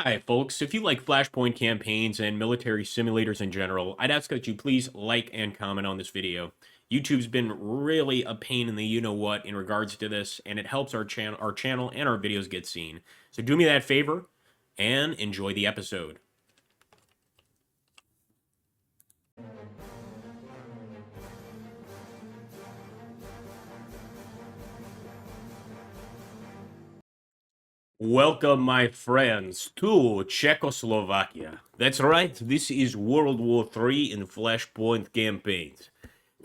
Hi, folks. If you like Flashpoint campaigns and military simulators in general, I'd ask that you please like and comment on this video. YouTube's been really a pain in the you-know-what in regards to this, and it helps our channel and our videos get seen. So do me that favor and enjoy the episode. Welcome, my friends, to Czechoslovakia. That's right, this is World War III in Flashpoint campaigns.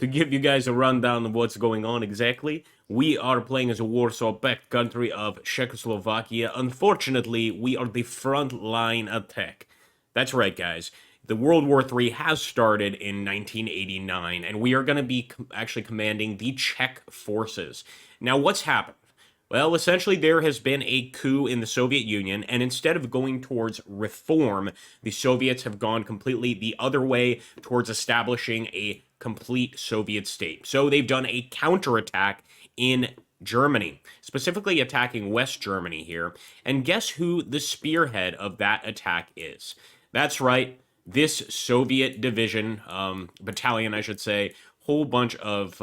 To give you guys a rundown of what's going on exactly, we are playing as a Warsaw Pact country of Czechoslovakia. Unfortunately, we are the front line attack. That's right, guys. The World War III has started in 1989, and we are going to be actually commanding the Czech forces. Now, what's happened? Well, essentially, there has been a coup in the Soviet Union, and instead of going towards reform, the Soviets have gone completely the other way towards establishing a complete Soviet state. So they've done a counterattack in Germany, specifically attacking West Germany here. And guess who the spearhead of that attack is? That's right, this Soviet division, battalion, I should say, whole bunch of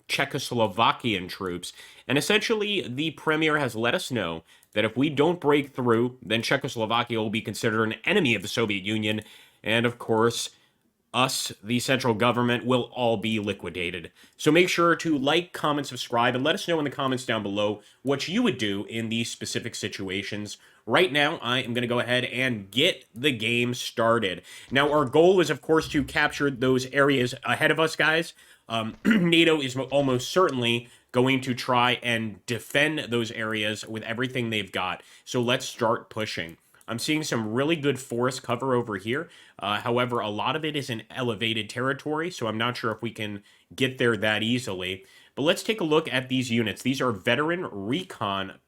Czechoslovakian troops. And essentially, the premier has let us know that if we don't break through, then Czechoslovakia will be considered an enemy of the Soviet Union. And of course, us, the central government, will all be liquidated. So make sure to like, comment, subscribe, and let us know in the comments down below what you would do in these specific situations. Right now, I am going to go ahead and get the game started. Now, our goal is, of course, to capture those areas ahead of us, guys. NATO is almost certainly going to try and defend those areas with everything they've got. So let's start pushing. I'm seeing some really good forest cover over here. However, a lot of it is in elevated territory, so I'm not sure if we can get there that easily. But let's take a look at these units. These are veteran recon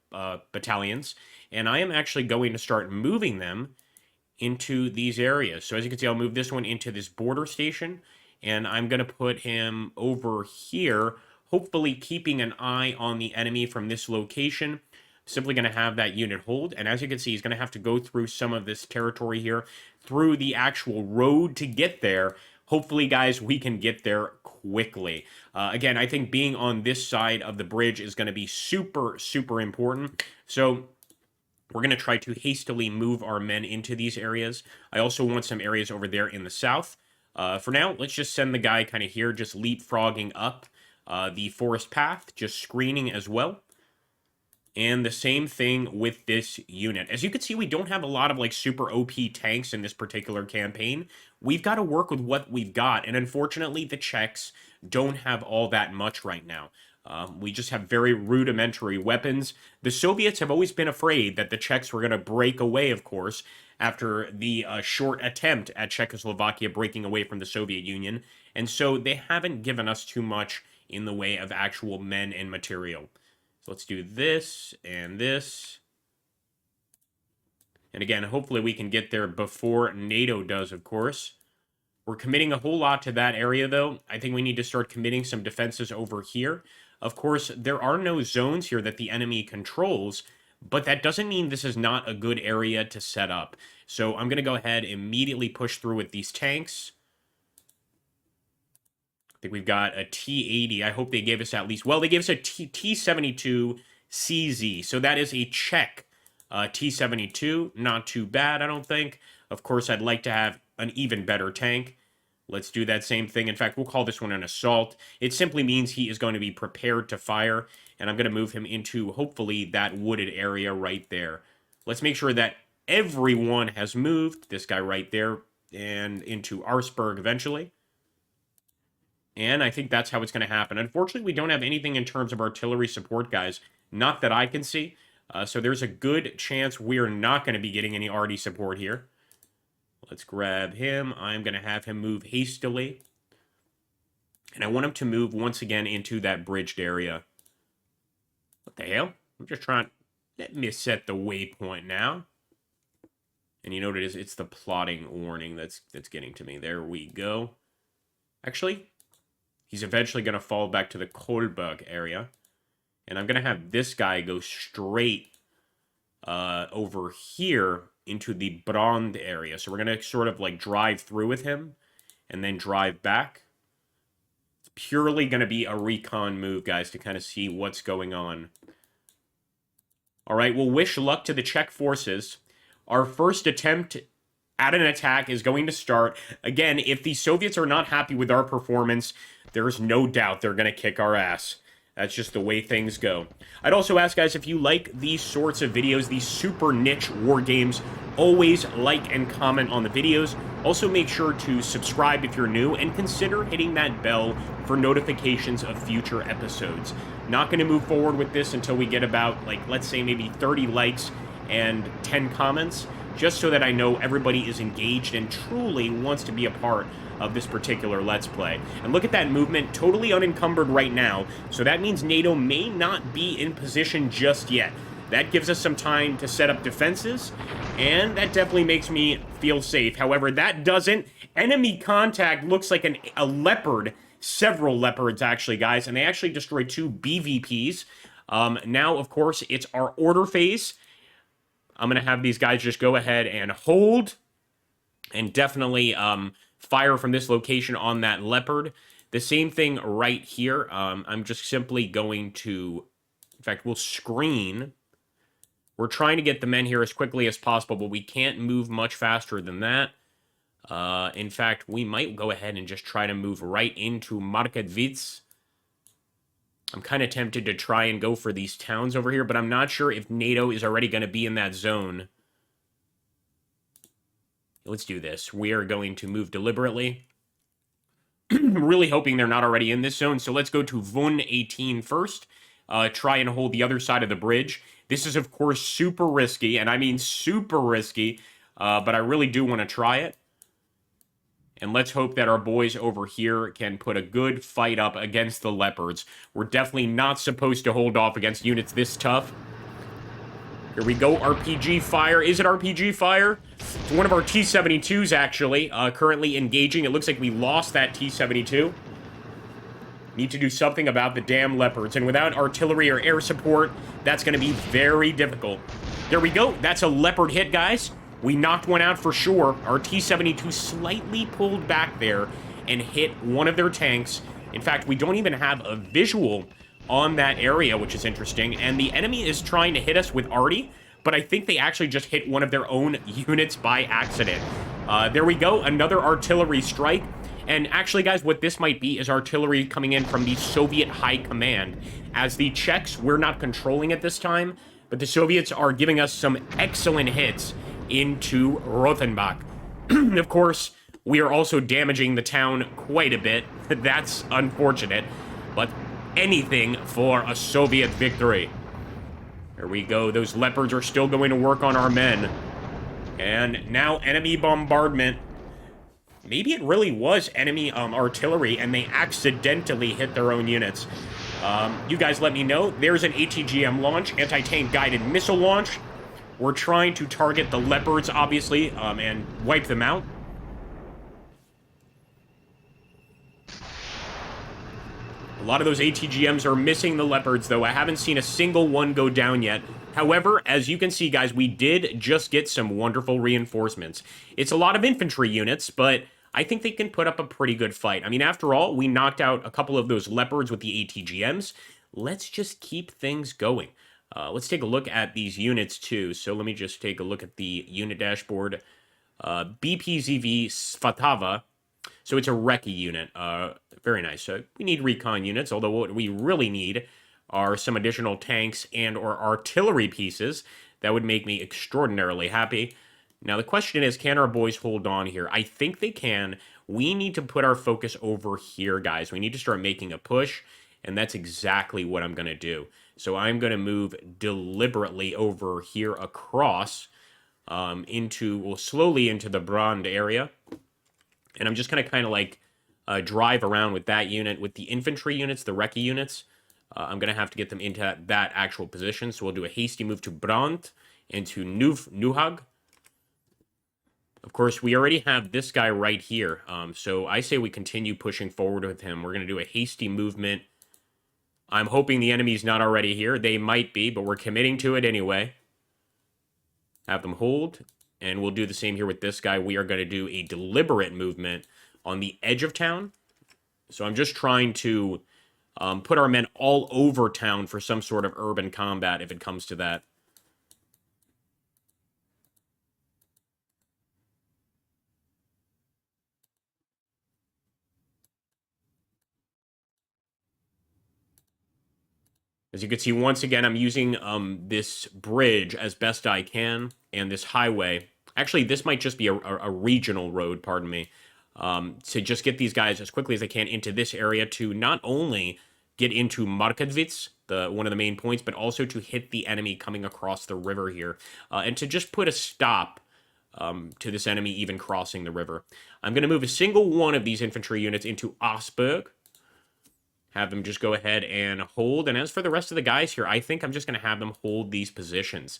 battalions, and I am actually going to start moving them into these areas. So as you can see, I'll move this one into this border station, and I'm going to put him over here, hopefully keeping an eye on the enemy from this location. Simply going to have that unit hold, and as you can see, he's going to have to go through some of this territory here, through the actual road to get there. Hopefully, guys, we can get there quickly. Again, I think being on this side of the bridge is going to be super, super important. So we're going to try to hastily move our men into these areas. I also want some areas over there in the south. For now, let's just send the guy kind of here, just leapfrogging up the forest path, just screening as well. And the same thing with this unit. As you can see, we don't have a lot of like super OP tanks in this particular campaign. We've got to work with what we've got. And unfortunately, the Czechs don't have all that much right now. We just have very rudimentary weapons. The Soviets have always been afraid that the Czechs were going to break away, of course, after the short attempt at Czechoslovakia breaking away from the Soviet Union. And so they haven't given us too much in the way of actual men and material. So let's do this and this. And again, hopefully we can get there before NATO does, of course. We're committing a whole lot to that area, though. I think we need to start committing some defenses over here. Of course, there are no zones here that the enemy controls, but that doesn't mean this is not a good area to set up. So I'm going to go ahead and immediately push through with these tanks. I think we've got a T-80. I hope they gave us at least... Well, they gave us a T-72 CZ. So that is a Czech T-72. Not too bad, I don't think. Of course, I'd like to have an even better tank. Let's do that same thing. In fact, we'll call this one an assault. It simply means he is going to be prepared to fire. And I'm going to move him into, hopefully, that wooded area right there. Let's make sure that everyone has moved. This guy right there. And into Arsberg eventually. And I think that's how it's going to happen. Unfortunately, we don't have anything in terms of artillery support, guys. Not that I can see. So there's a good chance we're not going to be getting any RD support here. Let's grab him. I'm going to have him move hastily. And I want him to move once again into that bridged area. What the hell? I'm just trying... Let me set the waypoint now. And you know what it is? It's the plotting warning that's getting to me. There we go. Actually... He's eventually going to fall back to the Kolberg area. And I'm going to have this guy go straight over here into the Brand area. So we're going to sort of like drive through with him and then drive back. It's purely going to be a recon move, guys, to kind of see what's going on. All right, we'll wish luck to the Czech forces. Our first attempt at an attack is going to start. Again, if the Soviets are not happy with our performance, there's no doubt they're going to kick our ass. That's just the way things go. I'd also ask, guys, if you like these sorts of videos, these super niche war games, always like and comment on the videos. Also, make sure to subscribe if you're new, and consider hitting that bell for notifications of future episodes. Not going to move forward with this until we get about, like, let's say maybe 30 likes and 10 comments, just so that I know everybody is engaged and truly wants to be a part of this particular Let's Play. And look at that movement, totally unencumbered right now, so that means NATO may not be in position just yet. That gives us some time to set up defenses, and that definitely makes me feel safe. However, that doesn't. Enemy contact looks like a leopard, several leopards actually, guys, and they actually destroyed 2 BVPs. Now, of course, it's our order phase. I'm going to have these guys just go ahead and hold, and definitely fire from this location on that leopard. The same thing right here. I'm just simply going to, in fact, we'll screen. We're trying to get the men here as quickly as possible, but we can't move much faster than that. In fact, we might go ahead and just try to move right into Marketwitz. I'm kind of tempted to try and go for these towns over here, but I'm not sure if NATO is already going to be in that zone. Let's do this. We are going to move deliberately. Really hoping they're not already in this zone, so let's go to Von 18 first. Try and hold the other side of the bridge. This is, of course, super risky, and I mean super risky, but I really do want to try it. And let's hope that our boys over here can put a good fight up against the leopards. We're definitely not supposed to hold off against units this tough. Here we go, RPG fire. Is it RPG fire? It's one of our T-72s, actually, currently engaging. It looks like we lost that T-72. Need to do something about the damn leopards, and without artillery or air support, that's going to be very difficult. There we go. That's a leopard hit, guys. We knocked one out for sure. Our T-72 slightly pulled back there and hit one of their tanks. In fact, we don't even have a visual on that area, which is interesting, and the enemy is trying to hit us with arty, but I think they actually just hit one of their own units by accident. There we go. Another artillery strike. And actually, guys, what this might be is artillery coming in from the Soviet High Command. As the Czechs, we're not controlling at this time, but the Soviets are giving us some excellent hits into Rothenbach. Of course, we are also damaging the town quite a bit. That's unfortunate, but anything for a Soviet victory. There we go. Those leopards are still going to work on our men. And now enemy bombardment. Maybe it really was enemy artillery, and they accidentally hit their own units. You guys let me know. There's an ATGM launch, anti-tank guided missile launch. We're trying to target the leopards, obviously, and wipe them out. A lot of those ATGMs are missing the leopards, though. I haven't seen a single one go down yet. However, as you can see, guys, we did just get some wonderful reinforcements. It's a lot of infantry units, but I think they can put up a pretty good fight. I mean, after all, we knocked out a couple of those leopards with the ATGMs. Let's just keep things going. Let's take a look at these units, too. So let me just take a look at the unit dashboard. BPZV Svatava. So it's a recce unit. Very nice. So we need recon units, although what we really need are some additional tanks and or artillery pieces. That would make me extraordinarily happy. Now, the question is, can our boys hold on here? I think they can. We need to put our focus over here, guys. We need to start making a push, and that's exactly what I'm going to do. So I'm going to move deliberately over here across slowly into the Brand area. And I'm just going to kind of like drive around with that unit, with the infantry units, the recce units. I'm going to have to get them into that actual position. So we'll do a hasty move to Brand and to Nuhag. Of course, we already have this guy right here. So I say we continue pushing forward with him. We're going to do a hasty movement. I'm hoping the enemy's not already here. They might be, but we're committing to it anyway. Have them hold. And we'll do the same here with this guy. We are going to do a deliberate movement on the edge of town. So I'm just trying to put our men all over town for some sort of urban combat if it comes to that. As you can see, once again, I'm using this bridge as best I can, and this highway. Actually, this might just be a regional road, pardon me, to just get these guys as quickly as they can into this area to not only get into Markovitz, one of the main points, but also to hit the enemy coming across the river here, and to just put a stop to this enemy even crossing the river. I'm going to move a single one of these infantry units into Augsburg. Have them just go ahead and hold. And as for the rest of the guys here, I think I'm just going to have them hold these positions.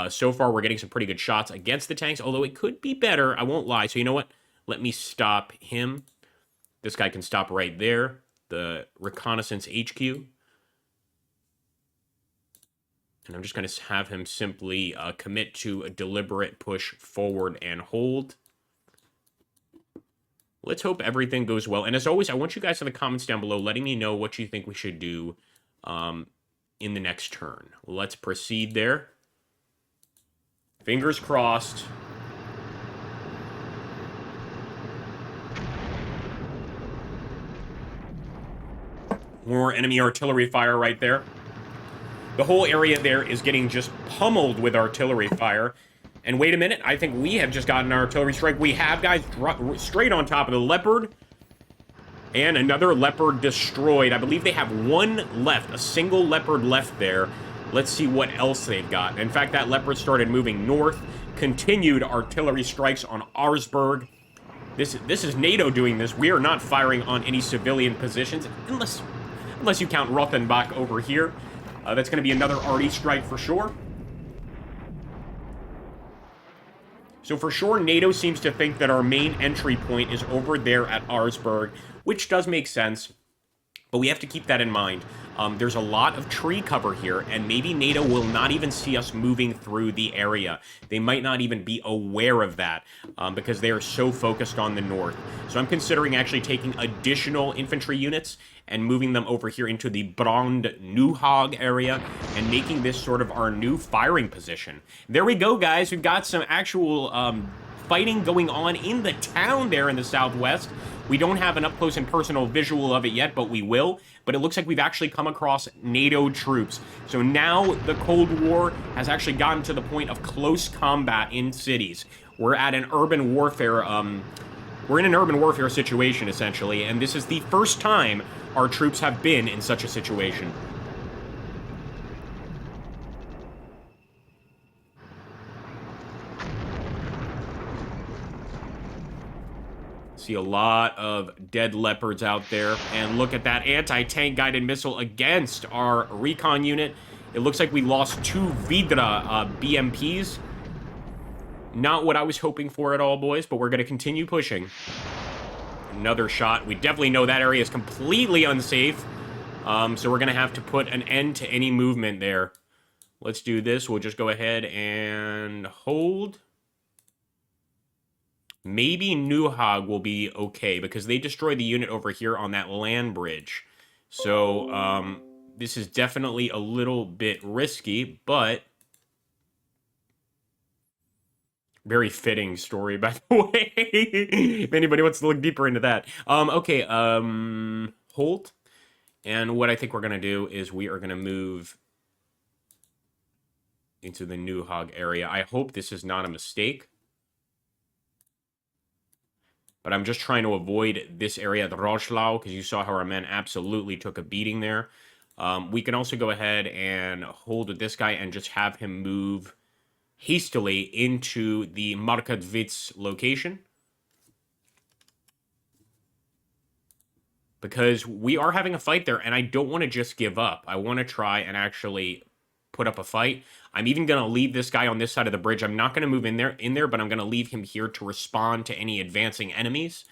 So far, we're getting some pretty good shots against the tanks, although it could be better. I won't lie. So you know what? Let me stop him. This guy can stop right there. The reconnaissance HQ. And I'm just going to have him simply commit to a deliberate push forward and hold. Let's hope everything goes well. And as always, I want you guys in the comments down below letting me know what you think we should do in the next turn. Let's proceed there. Fingers crossed. More enemy artillery fire right there. The whole area there is getting just pummeled with artillery fire. And wait a minute, I think we have just gotten an artillery strike. We have guys straight on top of the Leopard. And another Leopard destroyed. I believe they have one left, a single Leopard left there. Let's see what else they've got. In fact, that Leopard started moving north. Continued artillery strikes on Augsburg. This is NATO doing this. We are not firing on any civilian positions, unless you count Rothenbach over here. That's going to be another arty strike for sure. So for sure, NATO seems to think that our main entry point is over there at Augsburg, which does make sense, but we have to keep that in mind. There's a lot of tree cover here, and maybe NATO will not even see us moving through the area. They might not even be aware of that because they are so focused on the north. So I'm considering actually taking additional infantry units and moving them over here into the Brand-Neuhag area and making this sort of our new firing position. There we go, guys. We've got some actual fighting going on in the town there in the southwest. We don't have an up-close and personal visual of it yet, but we will. But it looks like we've actually come across NATO troops. So now the Cold War has actually gotten to the point of close combat in cities. We're at an urban warfare, we're in an urban warfare situation, essentially, and this is the first time our troops have been in such a situation. See a lot of dead Leopards out there. And look at that anti-tank guided missile against our recon unit. It looks like we lost 2 Vidra BMPs. Not what I was hoping for at all, boys, but we're going to continue pushing. Another shot. We definitely know that area is completely unsafe. So we're going to have to put an end to any movement there. Let's do this. We'll just go ahead and hold. Maybe Neuhag will be okay because they destroyed the unit over here on that land bridge. So this is definitely a little bit risky, but very fitting story, by the way. If anybody wants to look deeper into that. Okay, hold. And what I think we're going to do is we are going to move into the Neuhag area. I hope this is not a mistake. But I'm just trying to avoid this area, the Roschlau, because you saw how our men absolutely took a beating there. We can also go ahead and hold with this guy and just have him move hastily into the Markovitz location. Because we are having a fight there, and I don't want to just give up. I want to try and actually put up a fight. I'm even going to leave this guy on this side of the bridge. I'm not going to move in there, but I'm going to leave him here to respond to any advancing enemies.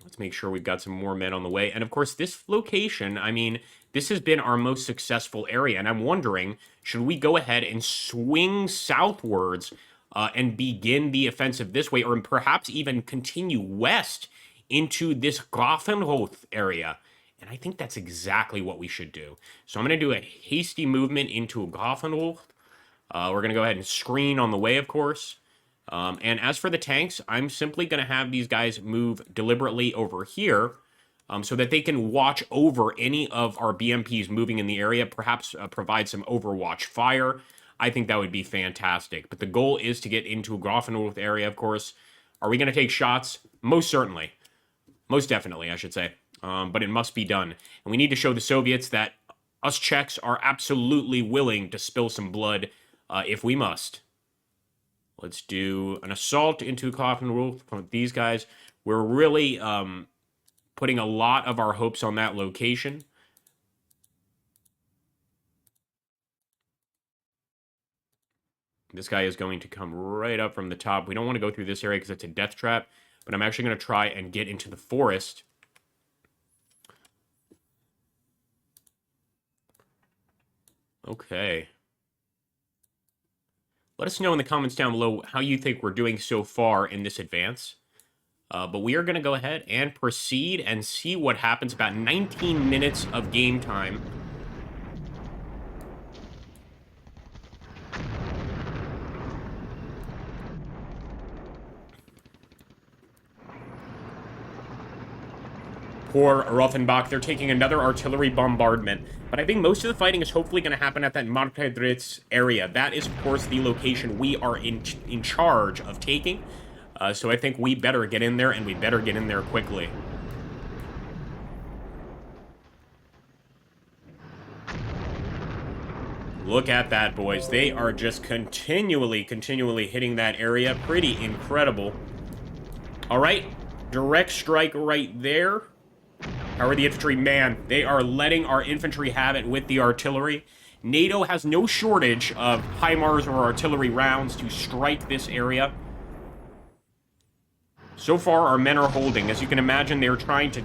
Let's make sure we've got some more men on the way. And of course, this location, I mean, this has been our most successful area. And I'm wondering, should we go ahead and swing southwards and begin the offensive this way, or perhaps even continue west into this Grafenroth area. And I think that's exactly what we should do. So I'm going to do a hasty movement into Grafenroth. We're going to go ahead and screen on the way, of course. And as for the tanks, I'm simply going to have these guys move deliberately over here so that they can watch over any of our BMPs moving in the area, perhaps provide some overwatch fire. I think that would be fantastic. But the goal is to get into a Grafenroth area, of course. Are we going to take shots? Most certainly. Most definitely, I should say. But it must be done. And we need to show the Soviets that us Czechs are absolutely willing to spill some blood if we must. Let's do an assault into Grafenroth from these guys. We're really putting a lot of our hopes on that location. This guy is going to come right up from the top. We don't want to go through this area because it's a death trap, but I'm actually going to try and get into the forest. Okay. Let us know in the comments down below how you think we're doing so far in this advance. But we are going to go ahead and proceed and see what happens. About 19 minutes of game time. Poor Rothenbach, they're taking another artillery bombardment. But I think most of the fighting is hopefully going to happen at that Markedritz area. That is, of course, the location we are in charge of taking. So I think we better get in there, and we better get in there quickly. Look at that, boys. They are just continually hitting that area. Pretty incredible. All right, direct strike right there. How are the infantry? Man, they are letting our infantry have it with the artillery. NATO has no shortage of HIMARS or artillery rounds to strike this area. So far, our men are holding. As you can imagine, they're trying to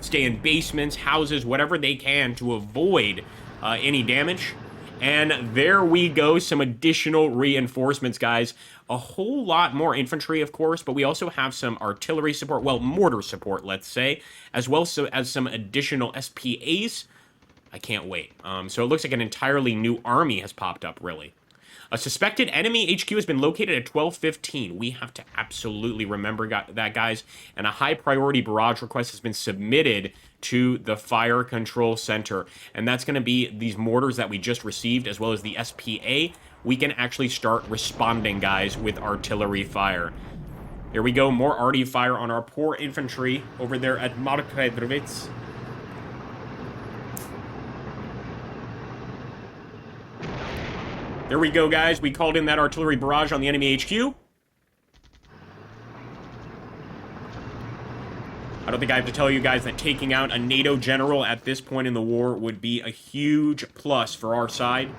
stay in basements, houses, whatever they can to avoid any damage. And there we go, some additional reinforcements, guys. A whole lot more infantry, of course, but we also have some artillery support, well, mortar support, let's say, as well as some additional SPAs. I can't wait. So it looks like an entirely new army has popped up, really. A suspected enemy HQ has been located at 12:15. We have to absolutely remember that, guys. And a high priority barrage request has been submitted to the Fire Control Center. And that's going to be these mortars that we just received, as well as the SPA. We can actually start responding, guys, with artillery fire. Here we go. More arty fire on our poor infantry over there at Markedritz. There we go, guys. We called in that artillery barrage on the enemy HQ. I don't think I have to tell you guys that taking out a NATO general at this point in the war would be a huge plus for our side.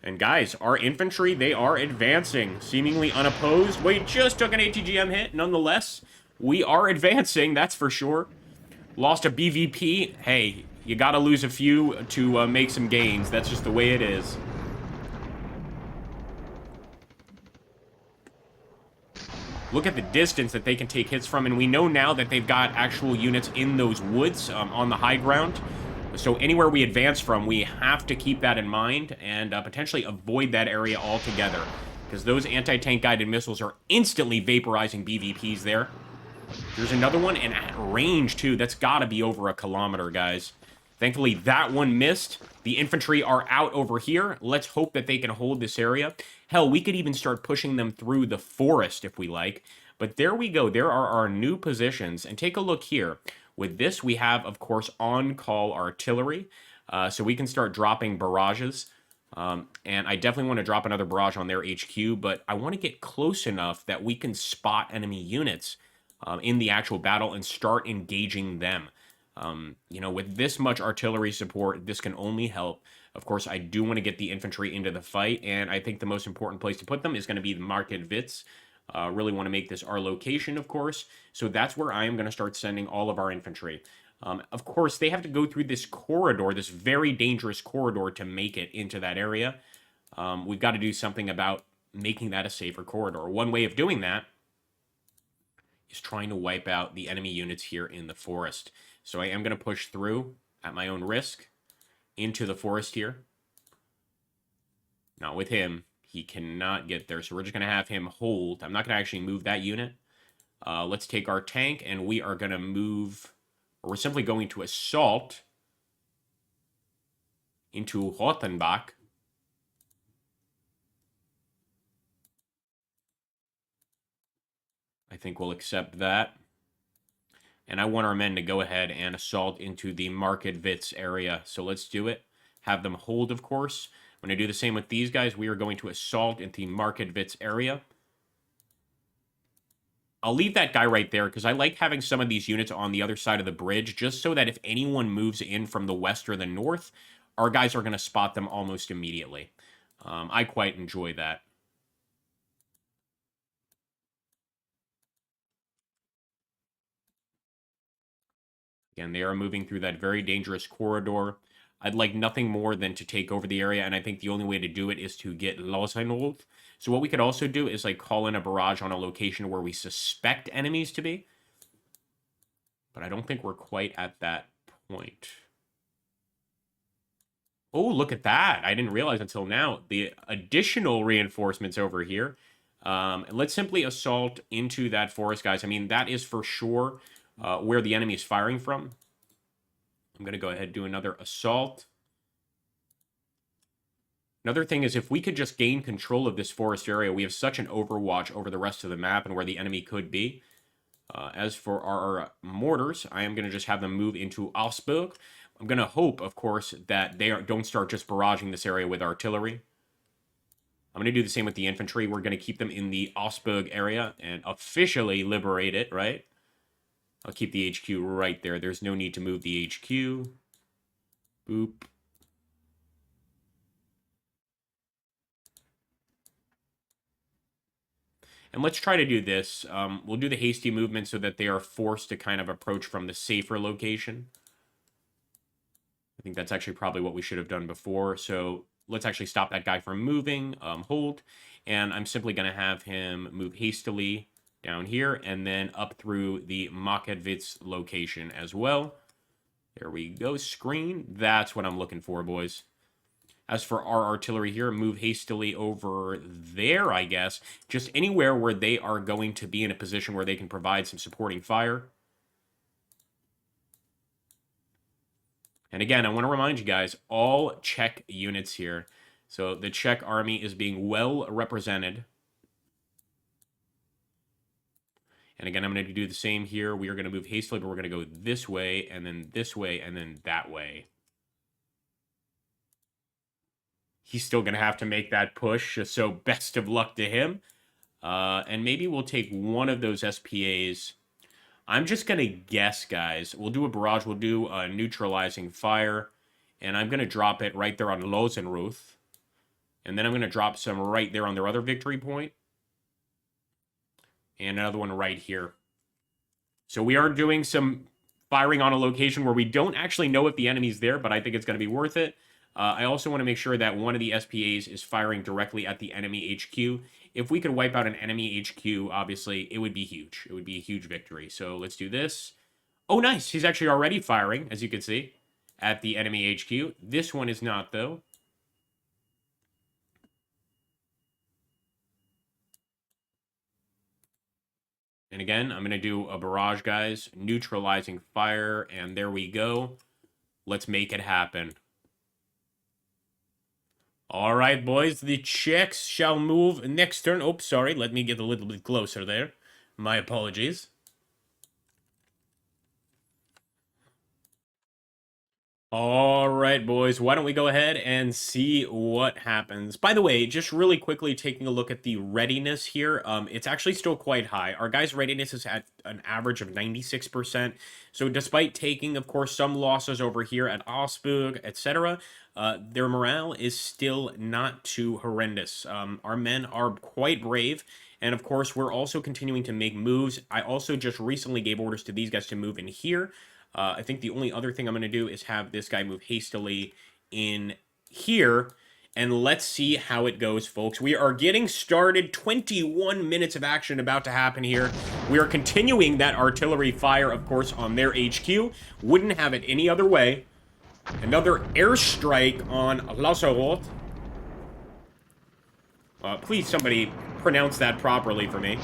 And guys, our infantry, they are advancing, seemingly unopposed. We just took an ATGM hit, nonetheless. We are advancing, that's for sure. Lost a BVP. Hey, you gotta lose a few to make some gains. That's just the way it is. Look at the distance that they can take hits from, and we know now that they've got actual units in those woods on the high ground. So anywhere we advance from, we have to keep that in mind and potentially avoid that area altogether, because those anti-tank guided missiles are instantly vaporizing BVPs there. There's another one, and at range, too. That's got to be over 1 kilometer, guys. Thankfully, that one missed. The infantry are out over here. Let's hope that they can hold this area. Hell, we could even start pushing them through the forest if we like. But there we go. There are our new positions. And take a look here. With this, we have, of course, on-call artillery. So we can start dropping barrages. And I definitely want to drop another barrage on their HQ. But I want to get close enough that we can spot enemy units in the actual battle and start engaging them. You know, with this much artillery support, this can only help. Of course, I do want to get the infantry into the fight, and I think the most important place to put them is going to be the Markedritz. Really want to make this our location, of course. So that's where I am going to start sending all of our infantry. Of course, they have to go through this corridor, this very dangerous corridor, to make it into that area. We've got to do something about making that a safer corridor. One way of doing that is trying to wipe out the enemy units here in the forest. So I am going to push through at my own risk into the forest here. Now with him, he cannot get there, so we're just going to have him hold. I'm not going to actually move that unit. Let's take our tank, and we are going to move, or we're simply going to assault into Rothenbach. I think we'll accept that. And I want our men to go ahead and assault into the Market-Witz area. So let's do it. Have them hold, of course. I'm going to do the same with these guys. We are going to assault into the Market-Witz area. I'll leave that guy right there because I like having some of these units on the other side of the bridge just so that if anyone moves in from the west or the north, our guys are going to spot them almost immediately. I quite enjoy that. Again, they are moving through that very dangerous corridor. I'd like nothing more than to take over the area, and I think the only way to do it is to get Lausenholt. So what we could also do is like call in a barrage on a location where we suspect enemies to be. But I don't think we're quite at that point. Oh, look at that. I didn't realize until now. The additional reinforcements over here. Let's simply assault into that forest, guys. I mean, that is for sure where the enemy is firing from. I'm going to go ahead and do another assault. Another thing is if we could just gain control of this forest area, we have such an overwatch over the rest of the map and where the enemy could be. As for our mortars, I am going to just have them move into Augsburg. I'm going to hope, of course, that they don't start just barraging this area with artillery. I'm going to do the same with the infantry. We're going to keep them in the Augsburg area and officially liberate it, right? I'll keep the HQ right there. There's no need to move the HQ. Boop. And let's try to do this. We'll do the hasty movement so that they are forced to kind of approach from the safer location. I think that's actually probably what we should have done before. So let's actually stop that guy from moving. Hold. And I'm simply going to have him move hastily down here and then up through the Market-Witz location as well. There we go. Screen. That's what I'm looking for, boys. As for our artillery here, move hastily over there, I guess. Just anywhere where they are going to be in a position where they can provide some supporting fire. And again, I want to remind you guys, all Czech units here. So the Czech army is being well represented. And again, I'm going to do the same here. We are going to move hastily, but we're going to go this way, and then this way, and then that way. He's still going to have to make that push, so best of luck to him. And maybe we'll take one of those SPAs. I'm just going to guess, guys. We'll do a barrage. We'll do a neutralizing fire. And I'm going to drop it right there on Losenruth. And then I'm going to drop some right there on their other victory point. And another one right here. So we are doing some firing on a location where we don't actually know if the enemy's there, but I think it's going to be worth it. I also want to make sure that one of the SPAs is firing directly at the enemy HQ. If we could wipe out an enemy HQ, obviously, it would be huge. It would be a huge victory. So let's do this. Oh, nice. He's actually already firing, as you can see, at the enemy HQ. This one is not, though. And again, I'm going to do a barrage, guys. Neutralizing fire, and there we go. Let's make it happen. All right, boys, the Czechs shall move next turn. Oh, sorry, let me get a little bit closer there. My apologies. All right, boys, why don't we go ahead and see what happens. By the way, just really quickly taking a look at the readiness here, it's actually still quite high. Our guys' readiness is at an average of 96%. So despite taking, of course, some losses over here at Augsburg, etc., their morale is still not too horrendous. Our men are quite brave. And of course, we're also continuing to make moves. I also just recently gave orders to these guys to move in here. I think the only other thing I'm going to do is have this guy move hastily in here. And let's see how it goes, folks. We are getting started. 21 minutes of action about to happen here. We are continuing that artillery fire, of course, on their HQ. Wouldn't have it any other way. Another airstrike on Lazarot. Please, somebody pronounce that properly for me.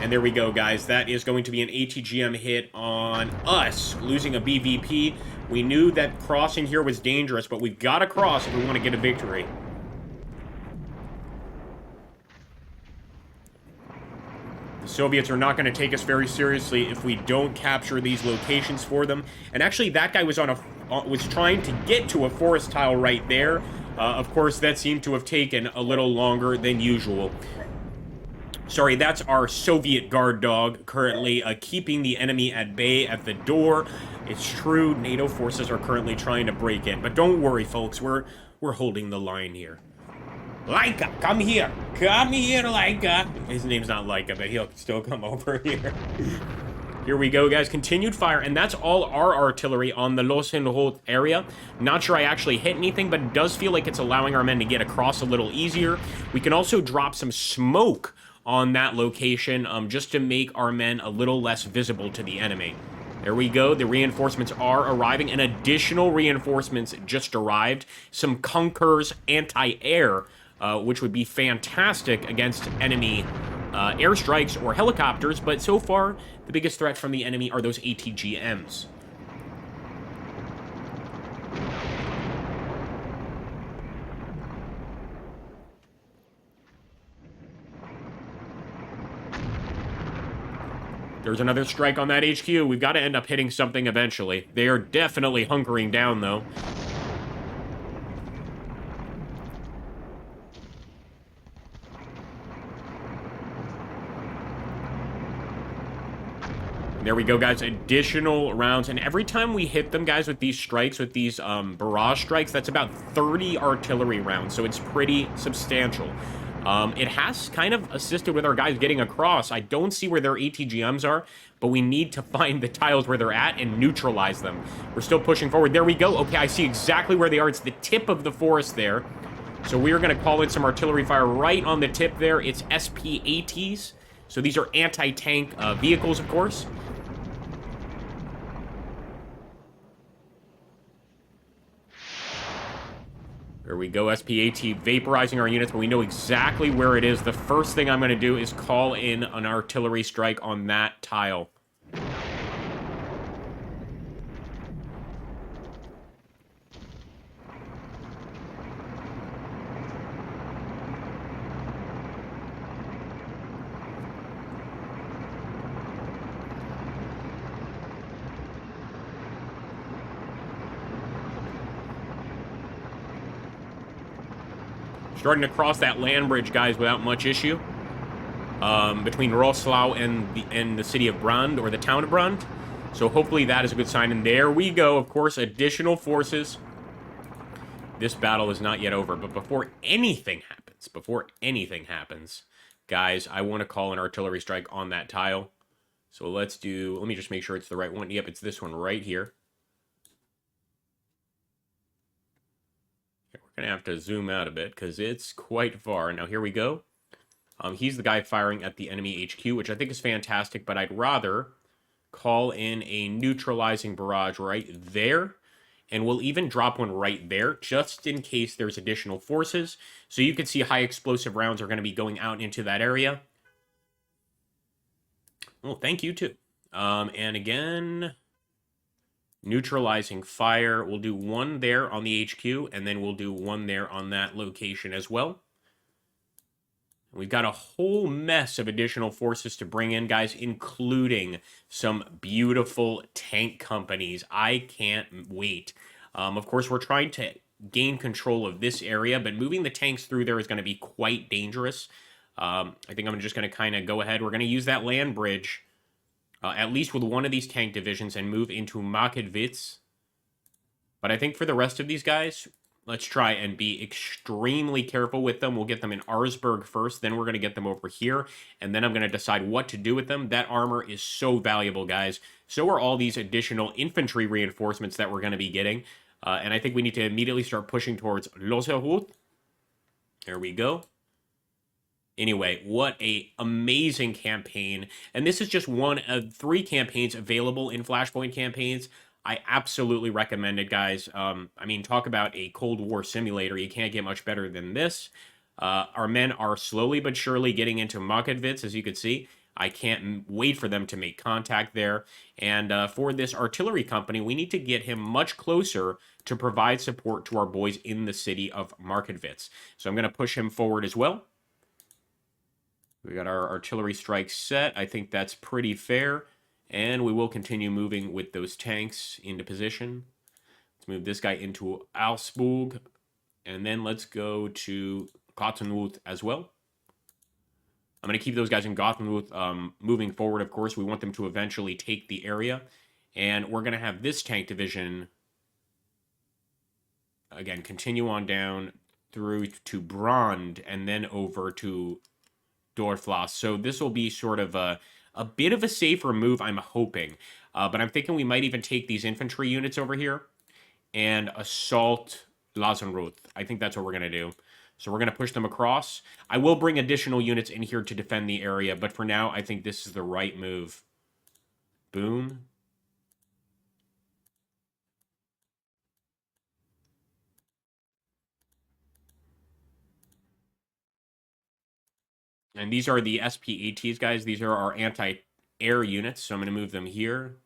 And there we go, guys. That is going to be an ATGM hit on us, losing a BVP. We knew that crossing here was dangerous, but we've got to cross if we want to get a victory. The Soviets are not going to take us very seriously if we don't capture these locations for them. And actually, that guy was was trying to get to a forest tile right there. Of course, that seemed to have taken a little longer than usual. Sorry, that's our Soviet guard dog currently keeping the enemy at bay at the door. It's true, NATO forces are currently trying to break in, but don't worry, folks. We're holding the line here. Laika, come here. Come here, Laika. His name's not Laika, but he'll still come over here. Here we go, guys. Continued fire, and that's all our artillery on the Losenrot area. Not sure I actually hit anything, but it does feel like it's allowing our men to get across a little easier. We can also drop some smoke on that location just to make our men a little less visible to the enemy. There we go. The reinforcements are arriving, and additional reinforcements just arrived. Some Kunkers anti-air, which would be fantastic against enemy airstrikes or helicopters, but so far, the biggest threat from the enemy are those ATGMs. There's another strike on that HQ. We've got to end up hitting something eventually. They are definitely hunkering down, though. There we go, guys. Additional rounds. And every time we hit them, guys, with these strikes, with these barrage strikes, that's about 30 artillery rounds. So it's pretty substantial. It has kind of assisted with our guys getting across. I don't see where their ATGMs are, but we need to find the tiles where they're at and neutralize them. We're still pushing forward. There we go. Okay, I see exactly where they are. It's the tip of the forest there. So we are going to call in some artillery fire right on the tip there. It's SP-ATs. So these are anti-tank vehicles, of course. There we go, SP-AT vaporizing our units, but we know exactly where it is. The first thing I'm going to do is call in an artillery strike on that tile. Starting to cross that land bridge, guys, without much issue. Between Roslaw and the city of Brand, or the town of Brand. So hopefully that is a good sign. And there we go, of course, additional forces. This battle is not yet over. But before anything happens, guys, I want to call an artillery strike on that tile. So let me just make sure it's the right one. Yep, it's this one right here. We're going to have to zoom out a bit because it's quite far. Now, here we go. He's the guy firing at the enemy HQ, which I think is fantastic, but I'd rather call in a neutralizing barrage right there, and we'll even drop one right there just in case there's additional forces. So you can see high explosive rounds are going to be going out into that area. Well, thank you, too. And again, neutralizing fire. We'll do one there on the HQ, and then we'll do one there on that location as well. We've got a whole mess of additional forces to bring in, guys, including some beautiful tank companies. I can't wait. Of course, we're trying to gain control of this area, but moving the tanks through there is going to be quite dangerous. I think I'm just going to kind of go ahead. We're going to use that land bridge, at least with one of these tank divisions, and move into Makedwitz. But I think for the rest of these guys, let's try and be extremely careful with them. We'll get them in Arsberg first, then we're going to get them over here, and then I'm going to decide what to do with them. That armor is so valuable, guys. So are all these additional infantry reinforcements that we're going to be getting. And I think we need to immediately start pushing towards Loserhut. There we go. Anyway, what a amazing campaign. And this is just one of 3 campaigns available in Flashpoint campaigns. I absolutely recommend it, guys. I mean, talk about a Cold War simulator. You can't get much better than this. Our men are slowly but surely getting into Markovitz, as you can see. I can't wait for them to make contact there. And for this artillery company, we need to get him much closer to provide support to our boys in the city of Markovitz. So I'm going to push him forward as well. We got our artillery strikes set. I think that's pretty fair. And we will continue moving with those tanks into position. Let's move this guy into Augsburg. And then let's go to Gothenburg as well. I'm going to keep those guys in Gothenburg moving forward, of course. We want them to eventually take the area. And we're going to have this tank division, again, continue on down through to Brand and then over to Dorflas. So this will be sort of a bit of a safer move, I'm hoping. But I'm thinking we might even take these infantry units over here and assault Lazenroth. I think that's what we're going to do. So we're going to push them across. I will bring additional units in here to defend the area, but for now, I think this is the right move. Boom. And these are the SPATs, guys. These are our anti-air units, so I'm going to move them here.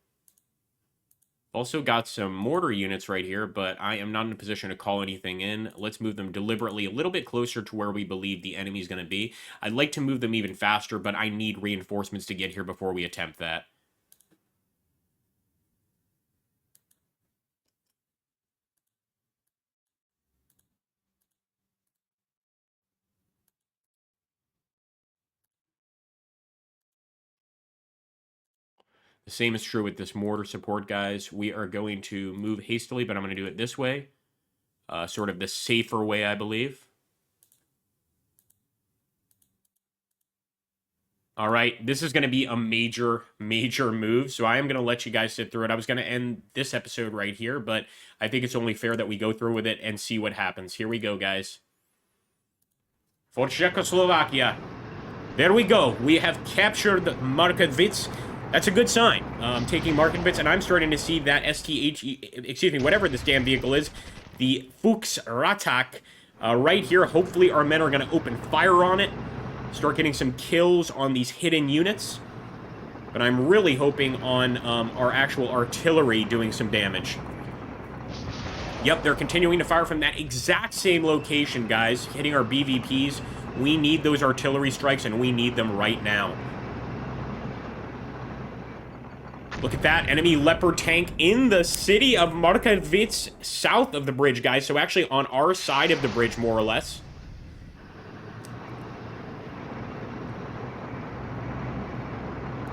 Also got some mortar units right here, but I am not in a position to call anything in. Let's move them deliberately a little bit closer to where we believe the enemy is going to be. I'd like to move them even faster, but I need reinforcements to get here before we attempt that. The same is true with this mortar support, guys. We are going to move hastily, but I'm going to do it this way. Sort of the safer way, I believe. All right, this is going to be a major, major move, so I am going to let you guys sit through it. I was going to end this episode right here, but I think it's only fair that we go through with it and see what happens. Here we go, guys. For Czechoslovakia. There we go. We have captured Markovitz. That's a good sign. Taking Markovitz, and I'm starting to see that excuse me, whatever this damn vehicle is, the Fuchs Ratak, right here. Hopefully our men are going to open fire on it, start getting some kills on these hidden units. But I'm really hoping on our actual artillery doing some damage. Yep, they're continuing to fire from that exact same location, guys, hitting our BVPs. We need those artillery strikes, and we need them right now. Look at that, enemy Leopard tank in the city of Markovitz, south of the bridge, guys. So actually on our side of the bridge, more or less.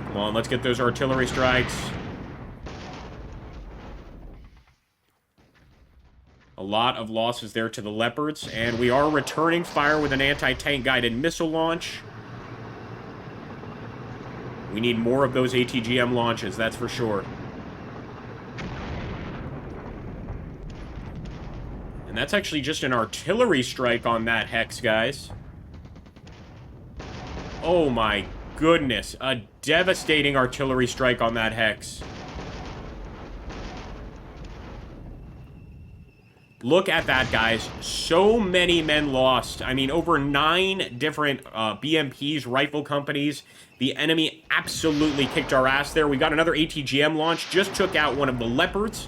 Come on, let's get those artillery strikes. A lot of losses there to the Leopards, and we are returning fire with an anti-tank guided missile launch. We need more of those ATGM launches, that's for sure. And that's actually just an artillery strike on that Hex, guys. Oh my goodness, a devastating artillery strike on that Hex. Look at that, guys. So many men lost. I mean, over 9 different BMPs, rifle companies. The enemy absolutely kicked our ass there. We got another ATGM launch. Just took out one of the Leopards.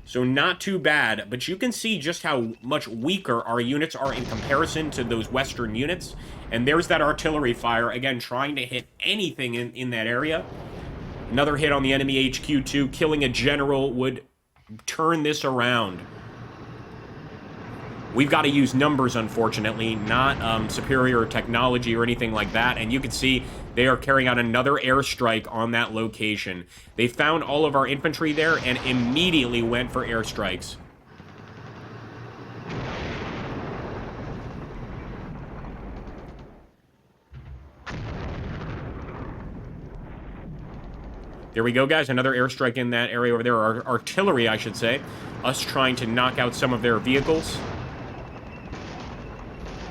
So not too bad. But you can see just how much weaker our units are in comparison to those Western units. And there's that artillery fire. Again, trying to hit anything in that area. Another hit on the enemy HQ too. Killing a general would turn this around. We've got to use numbers, unfortunately, not superior technology or anything like that. And you can see they are carrying out another airstrike on that location. They found all of our infantry there and immediately went for airstrikes. There we go, guys. Another airstrike in that area over there. Or artillery, I should say. Us trying to knock out some of their vehicles.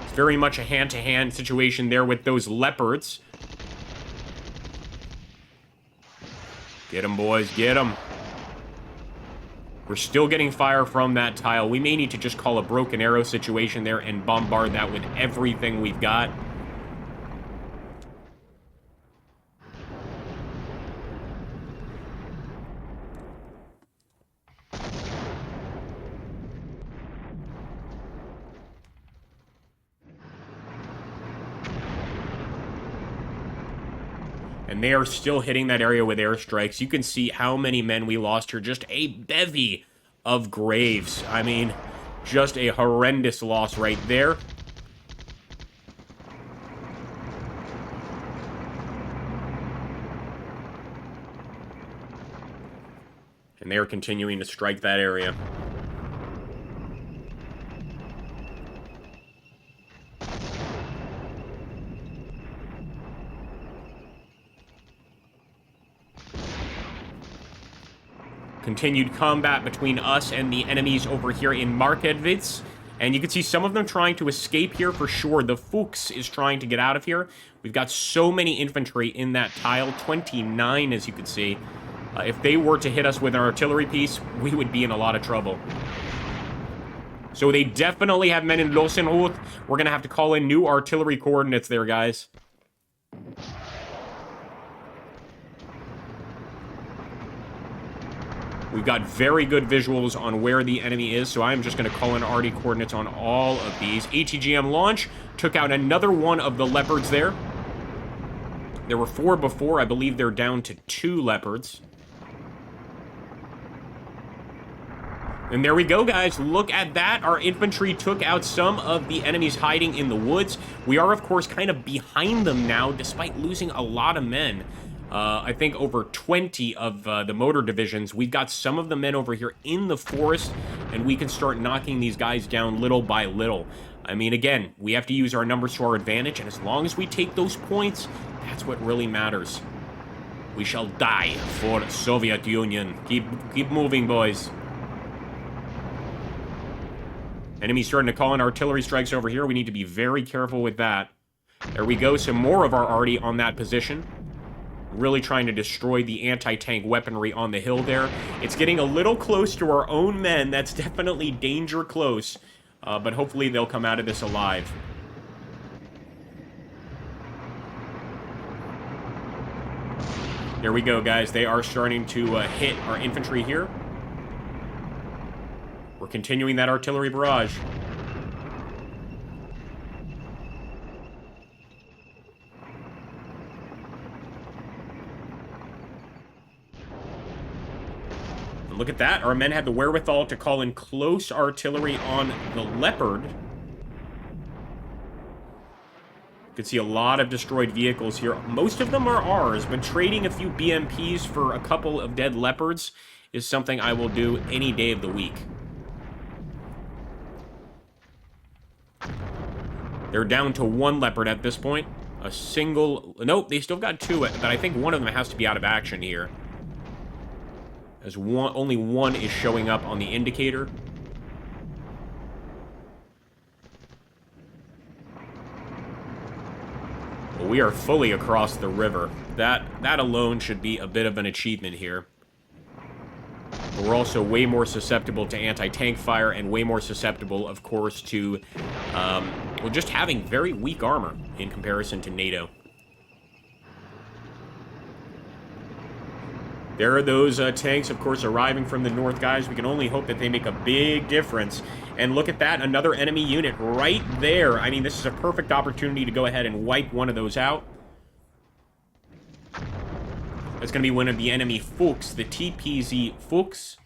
It's very much a hand-to-hand situation there with those leopards. Get them, boys. Get them. We're still getting fire from that tile. We may need to just call a broken arrow situation there and bombard that with everything we've got. And they are still hitting that area with airstrikes. You can see how many men we lost here. Just a bevy of graves. I mean, just a horrendous loss right there. And they are continuing to strike that area. Continued combat between us and the enemies over here in Markedwitz. And you can see some of them trying to escape here for sure. The Fuchs is trying to get out of here. We've got so many infantry in that tile. 29, as you can see. If they were to hit us with an artillery piece, we would be in a lot of trouble. So they definitely have men in Losenhut. We're going to have to call in new artillery coordinates there, guys. We've got very good visuals on where the enemy is, so I'm just going to call in RD coordinates on all of these. ATGM launch took out another one of the leopards there. There were 4 before. I believe they're down to 2 leopards. And there we go, guys. Look at that. Our infantry took out some of the enemies hiding in the woods. We are, of course, kind of behind them now, despite losing a lot of men. I think over 20 of the motor divisions. We've got some of the men over here in the forest, and we can start knocking these guys down little by little. I mean, again, we have to use our numbers to our advantage, and as long as we take those points, that's what really matters. We shall die for Soviet Union. Keep moving, boys. Enemies starting to call in artillery strikes over here. We need to be very careful with that. There we go. Some more of our arty on that position. Really trying to destroy the anti-tank weaponry on the hill there. It's getting a little close to our own men. That's definitely danger close. But hopefully they'll come out of this alive. There we go, guys. They are starting to hit our infantry here. We're continuing that artillery barrage. Look at that. Our men had the wherewithal to call in close artillery on the Leopard. You can see a lot of destroyed vehicles here. Most of them are ours, but trading a few BMPs for a couple of dead Leopards is something I will do any day of the week. They're down to 1 Leopard at this point. A single... Nope, they still got 2, but I think one of them has to be out of action here. As only one is showing up on the indicator. Well, we are fully across the river. That alone should be a bit of an achievement here. But we're also way more susceptible to anti-tank fire and way more susceptible, of course, to well, just having very weak armor in comparison to NATO. There are those tanks, of course, arriving from the north, guys. We can only hope that they make a big difference. And look at that, another enemy unit right there. I mean, this is a perfect opportunity to go ahead and wipe one of those out. That's going to be one of the enemy Fuchs, the TPZ Fuchs.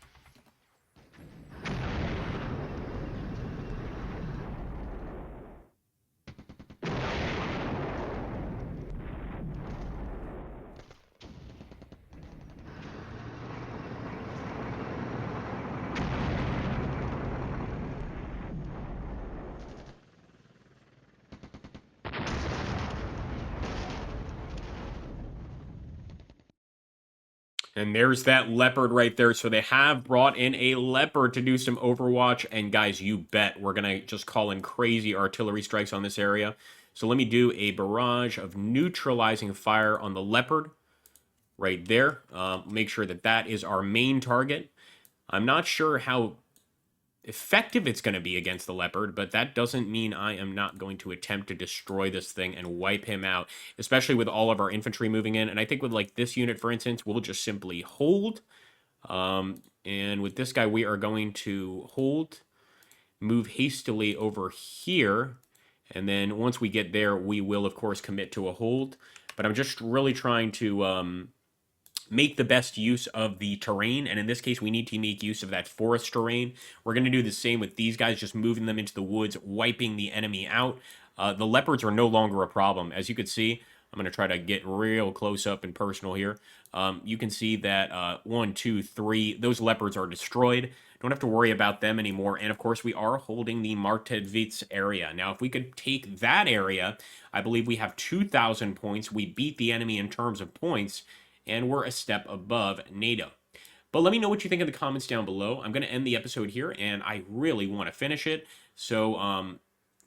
And there's that leopard right there. So they have brought in a leopard to do some overwatch. And guys, you bet we're going to just call in crazy artillery strikes on this area. So let me do a barrage of neutralizing fire on the leopard right there. Make sure that that is our main target. I'm not sure how effective it's going to be against the leopard, but that doesn't mean I am not going to attempt to destroy this thing and wipe him out, especially with all of our infantry moving in. And I think with like this unit, for instance, we'll just simply hold. And with this guy, we are going to hold, move hastily over here. And then once we get there, we will, of course, commit to a hold. But I'm just really trying to make the best use of the terrain, and in this case, we need to make use of that forest terrain. We're going to do the same with these guys, just moving them into the woods, wiping the enemy out. The leopards are no longer a problem. As you can see, I'm going to try to get real close up and personal here. You can see that 1, 2, 3, those leopards are destroyed. Don't have to worry about them anymore. And of course, we are holding the Martevitz area. Now, if we could take that area, I believe we have 2,000 points. We beat the enemy in terms of points, and we're a step above NATO. But let me know what you think in the comments down below. I'm going to end the episode here, and I really want to finish it. So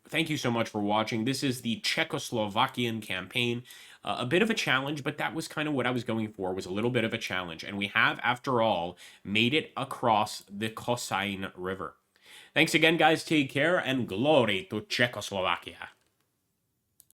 thank you so much for watching. This is the Czechoslovakian campaign. A bit of a challenge, but that was kind of what I was going for, was a little bit of a challenge. And we have, after all, made it across the Kosine River. Thanks again, guys. Take care, and glory to Czechoslovakia.